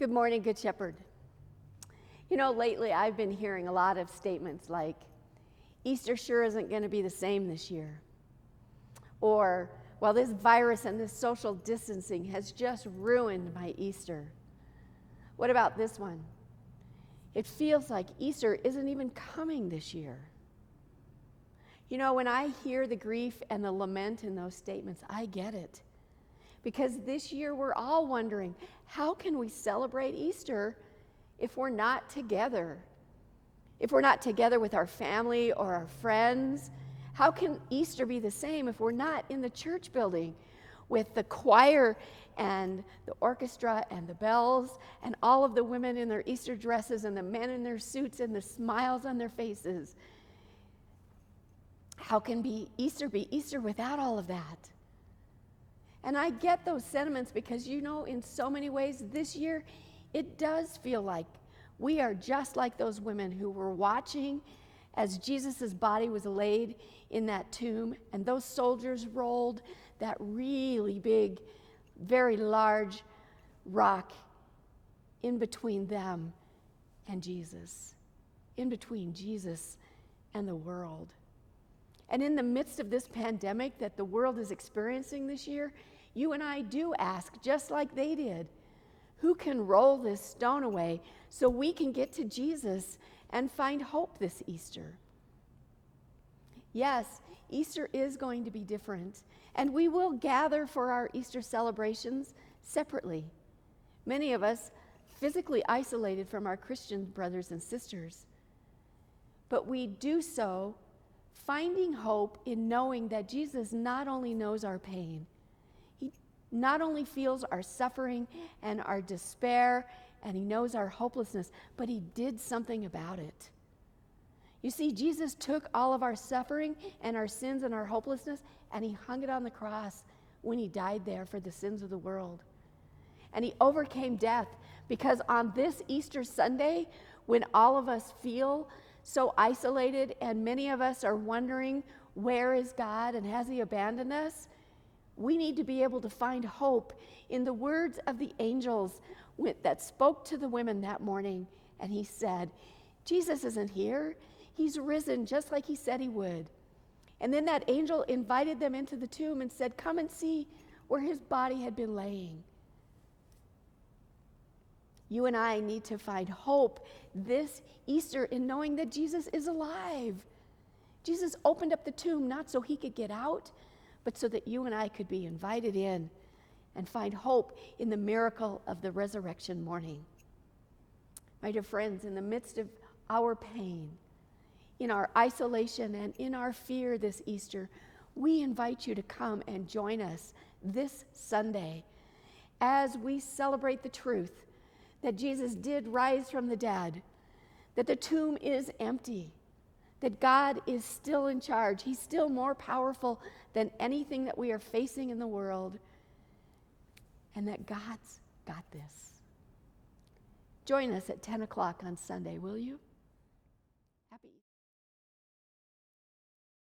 Good morning, Good Shepherd. You know, lately I've been hearing a lot of statements like, Easter sure isn't going to be the same this year. Or, well, this virus and this social distancing has just ruined my Easter. What about this one? It feels like Easter isn't even coming this year. You know, when I hear the grief and the lament in those statements, I get it. Because this year we're all wondering, how can we celebrate Easter if we're not together? If we're not together with our family or our friends? How can Easter be the same if we're not in the church building with the choir and the orchestra and the bells and all of the women in their Easter dresses and the men in their suits and the smiles on their faces? How can Easter be Easter without all of that? And I get those sentiments because, you know, in so many ways this year, it does feel like we are just like those women who were watching as Jesus' body was laid in that tomb, and those soldiers rolled that really big, very large rock in between them and Jesus, in between Jesus and the world. And in the midst of this pandemic that the world is experiencing this year, you and I do ask, just like they did, who can roll this stone away so we can get to Jesus and find hope this Easter? Yes, Easter is going to be different, and we will gather for our Easter celebrations separately. Many of us physically isolated from our Christian brothers and sisters. But we do so finding hope in knowing that Jesus not only knows our pain, he not only feels our suffering and our despair, and he knows our hopelessness, but he did something about it. You see, Jesus took all of our suffering and our sins and our hopelessness, and he hung it on the cross when he died there for the sins of the world. And he overcame death, because on this Easter Sunday, when all of us feel so isolated and many of us are wondering, where is God and has he abandoned us? We need to be able to find hope in the words of the angels that spoke to the women that morning. And he said, Jesus isn't here. He's risen just like he said he would. And then that angel invited them into the tomb and said, come and see where his body had been laying. You and I need to find hope this Easter in knowing that Jesus is alive. Jesus opened up the tomb not so he could get out, but so that you and I could be invited in and find hope in the miracle of the resurrection morning. My dear friends, in the midst of our pain, in our isolation and in our fear this Easter, we invite you to come and join us this Sunday as we celebrate the truth that Jesus did rise from the dead, that the tomb is empty, that God is still in charge. He's still more powerful than anything that we are facing in the world, and that God's got this. Join us at 10 o'clock on Sunday, will you?